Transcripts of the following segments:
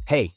Hey,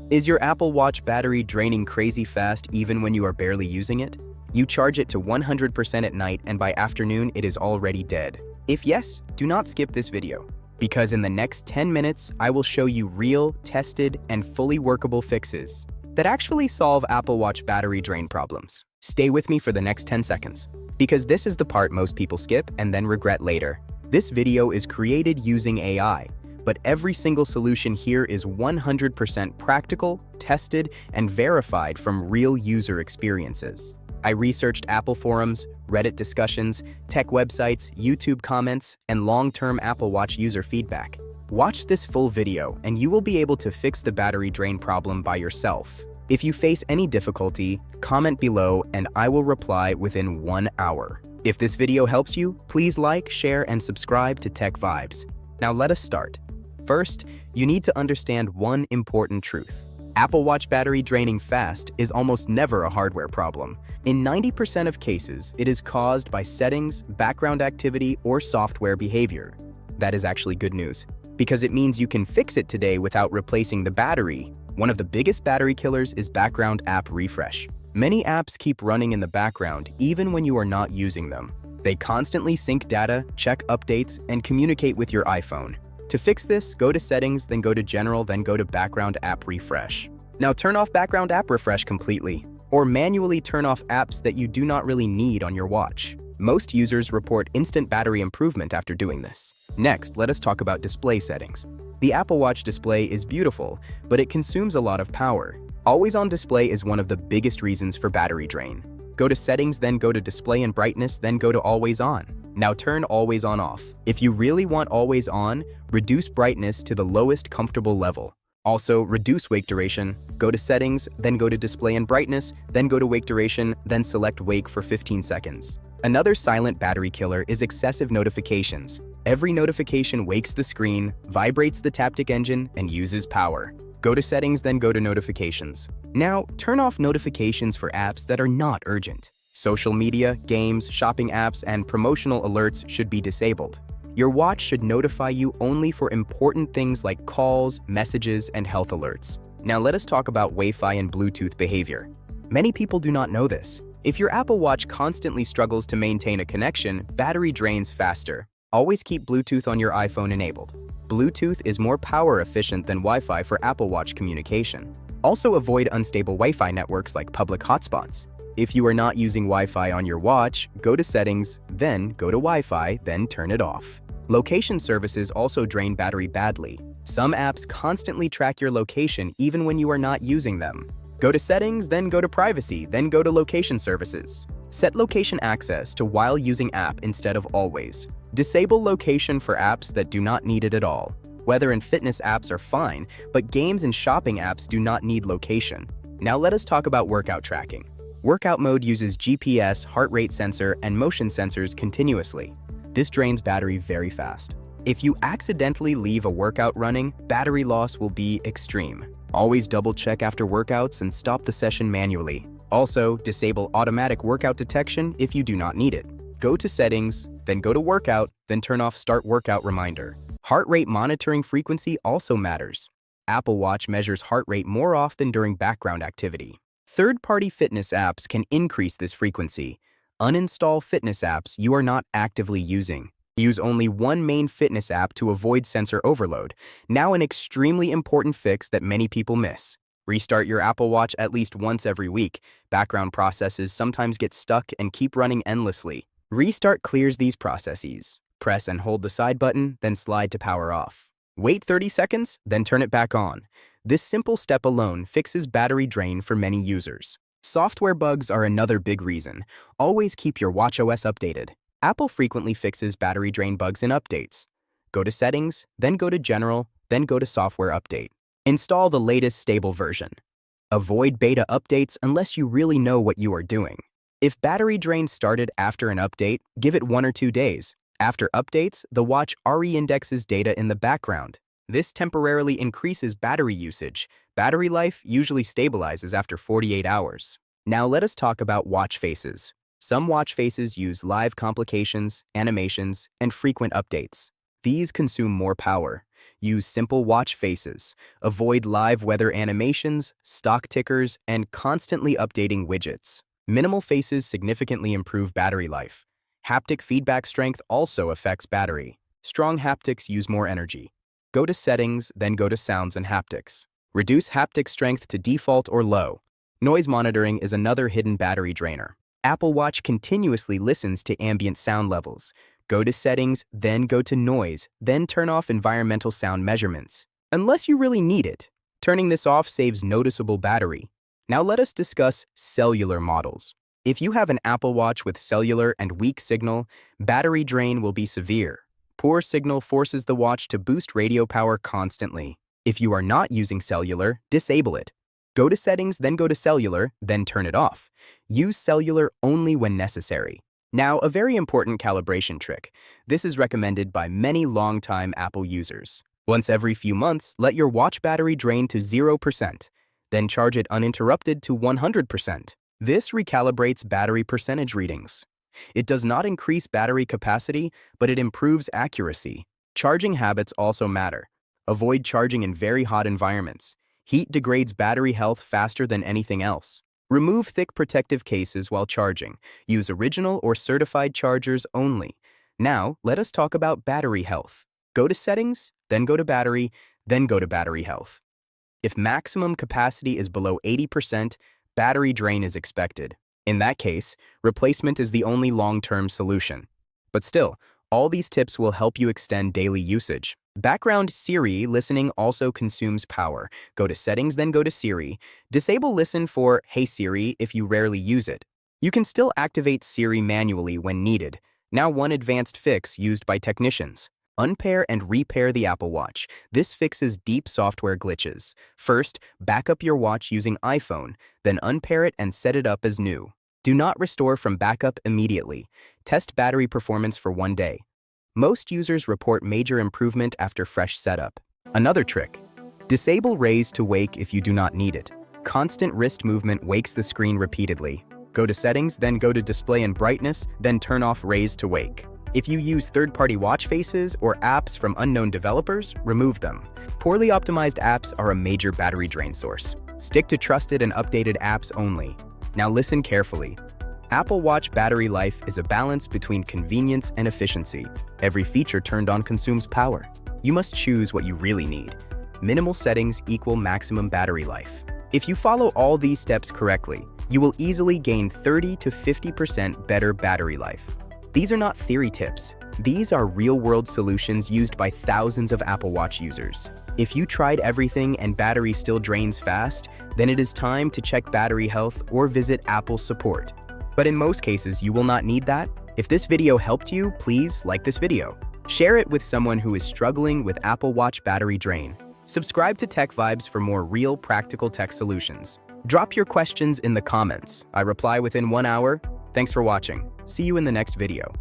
is your Apple Watch battery draining crazy fast even when you are barely using it? You charge it to 100% at night and by afternoon it is already dead. If yes, do not skip this video, because in the next 10 minutes I will show you real, tested, and fully workable fixes that actually solve Apple Watch battery drain problems. Stay with me for the next 10 seconds, because this is the part most people skip and then regret later. This video is created using AI, but every single solution here is 100% practical, tested, and verified from real user experiences. I researched Apple forums, Reddit discussions, tech websites, YouTube comments, and long-term Apple Watch user feedback. Watch this full video and you will be able to fix the battery drain problem by yourself. If you face any difficulty, comment below and I will reply within 1 hour. If this video helps you, please like, share, and subscribe to Tech Vibes. Now let us start. First, you need to understand one important truth. Apple Watch battery draining fast is almost never a hardware problem. In 90% of cases, it is caused by settings, background activity, or software behavior. That is actually good news, because it means you can fix it today without replacing the battery. One of the biggest battery killers is background app refresh. Many apps keep running in the background even when you are not using them. They constantly sync data, check updates, and communicate with your iPhone. To fix this, go to Settings, then go to General, then go to Background App Refresh. Now turn off Background App Refresh completely, or manually turn off apps that you do not really need on your watch. Most users report instant battery improvement after doing this. Next, let us talk about display settings. The Apple Watch display is beautiful, but it consumes a lot of power. Always on display is one of the biggest reasons for battery drain. Go to Settings, then go to Display and Brightness, then go to Always On. Now turn Always On off. If you really want Always On, reduce brightness to the lowest comfortable level. Also, reduce wake duration. Go to Settings, then go to Display and Brightness, then go to Wake Duration, then select Wake for 15 seconds. Another silent battery killer is excessive notifications. Every notification wakes the screen, vibrates the Taptic engine, and uses power. Go to Settings, then go to Notifications. Now, turn off notifications for apps that are not urgent. Social media, games, shopping apps, and promotional alerts should be disabled. Your watch should notify you only for important things like calls, messages, and health alerts. Now let us talk about Wi-Fi and Bluetooth behavior. Many people do not know this. If your Apple Watch constantly struggles to maintain a connection, battery drains faster. Always keep Bluetooth on your iPhone enabled. Bluetooth is more power efficient than Wi-Fi for Apple Watch communication. Also avoid unstable Wi-Fi networks like public hotspots. If you are not using Wi-Fi on your watch, go to Settings, then go to Wi-Fi, then turn it off. Location services also drain battery badly. Some apps constantly track your location even when you are not using them. Go to Settings, then go to Privacy, then go to Location Services. Set location access to while using app instead of always. Disable location for apps that do not need it at all. Weather and fitness apps are fine, but games and shopping apps do not need location. Now let us talk about workout tracking. Workout mode uses GPS, heart rate sensor, and motion sensors continuously. This drains battery very fast. If you accidentally leave a workout running, battery loss will be extreme. Always double check after workouts and stop the session manually. Also, disable automatic workout detection if you do not need it. Go to Settings, then go to Workout, then turn off Start Workout Reminder. Heart rate monitoring frequency also matters. Apple Watch measures heart rate more often during background activity. Third-party fitness apps can increase this frequency. Uninstall fitness apps you are not actively using. Use only one main fitness app to avoid sensor overload. Now an extremely important fix that many people miss. Restart your Apple Watch at least once every week. Background processes sometimes get stuck and keep running endlessly. Restart clears these processes. Press and hold the side button, then slide to power off. Wait 30 seconds, then turn it back on. This simple step alone fixes battery drain for many users. Software bugs are another big reason. Always keep your watchOS updated. Apple frequently fixes battery drain bugs in updates. Go to Settings, then go to General, then go to Software Update. Install the latest stable version. Avoid beta updates unless you really know what you are doing. If battery drain started after an update, give it 1 or 2 days. After updates, the watch re-indexes data in the background. This temporarily increases battery usage. Battery life usually stabilizes after 48 hours. Now let us talk about watch faces. Some watch faces use live complications, animations, and frequent updates. These consume more power. Use simple watch faces. Avoid live weather animations, stock tickers, and constantly updating widgets. Minimal faces significantly improve battery life. Haptic feedback strength also affects battery. Strong haptics use more energy. Go to Settings, then go to Sounds and Haptics. Reduce haptic strength to default or low. Noise monitoring is another hidden battery drainer. Apple Watch continuously listens to ambient sound levels. Go to Settings, then go to Noise, then turn off environmental sound measurements. Unless you really need it. Turning this off saves noticeable battery. Now let us discuss cellular models. If you have an Apple Watch with cellular and weak signal, battery drain will be severe. Poor signal forces the watch to boost radio power constantly. If you are not using cellular, disable it. Go to Settings, then go to Cellular, then turn it off. Use cellular only when necessary. Now, a very important calibration trick. This is recommended by many long-time Apple users. Once every few months, let your watch battery drain to 0%. Then charge it uninterrupted to 100%. This recalibrates battery percentage readings. It does not increase battery capacity, but it improves accuracy. Charging habits also matter. Avoid charging in very hot environments. Heat degrades battery health faster than anything else. Remove thick protective cases while charging. Use original or certified chargers only. Now, let us talk about battery health. Go to Settings, then go to Battery, then go to Battery Health. If maximum capacity is below 80%, battery drain is expected. In that case, replacement is the only long-term solution. But still, all these tips will help you extend daily usage. Background Siri listening also consumes power. Go to Settings, then go to Siri. Disable Listen for Hey Siri if you rarely use it. You can still activate Siri manually when needed. Now one advanced fix used by technicians. Unpair and repair the Apple Watch. This fixes deep software glitches. First, back up your watch using iPhone, then unpair it and set it up as new. Do not restore from backup immediately. Test battery performance for 1 day. Most users report major improvement after fresh setup. Another trick. Disable Raise to Wake if you do not need it. Constant wrist movement wakes the screen repeatedly. Go to Settings, then go to Display and Brightness, then turn off Raise to Wake. If you use third-party watch faces or apps from unknown developers, remove them. Poorly optimized apps are a major battery drain source. Stick to trusted and updated apps only. Now listen carefully. Apple Watch battery life is a balance between convenience and efficiency. Every feature turned on consumes power. You must choose what you really need. Minimal settings equal maximum battery life. If you follow all these steps correctly, you will easily gain 30 to 50% better battery life. These are not theory tips. These are real-world solutions used by thousands of Apple Watch users. If you tried everything and battery still drains fast, then it is time to check battery health or visit Apple support. But in most cases, you will not need that. If this video helped you, please like this video. Share it with someone who is struggling with Apple Watch battery drain. Subscribe to Tech Vibes for more real, practical tech solutions. Drop your questions in the comments. I reply within 1 hour. Thanks for watching. See you in the next video.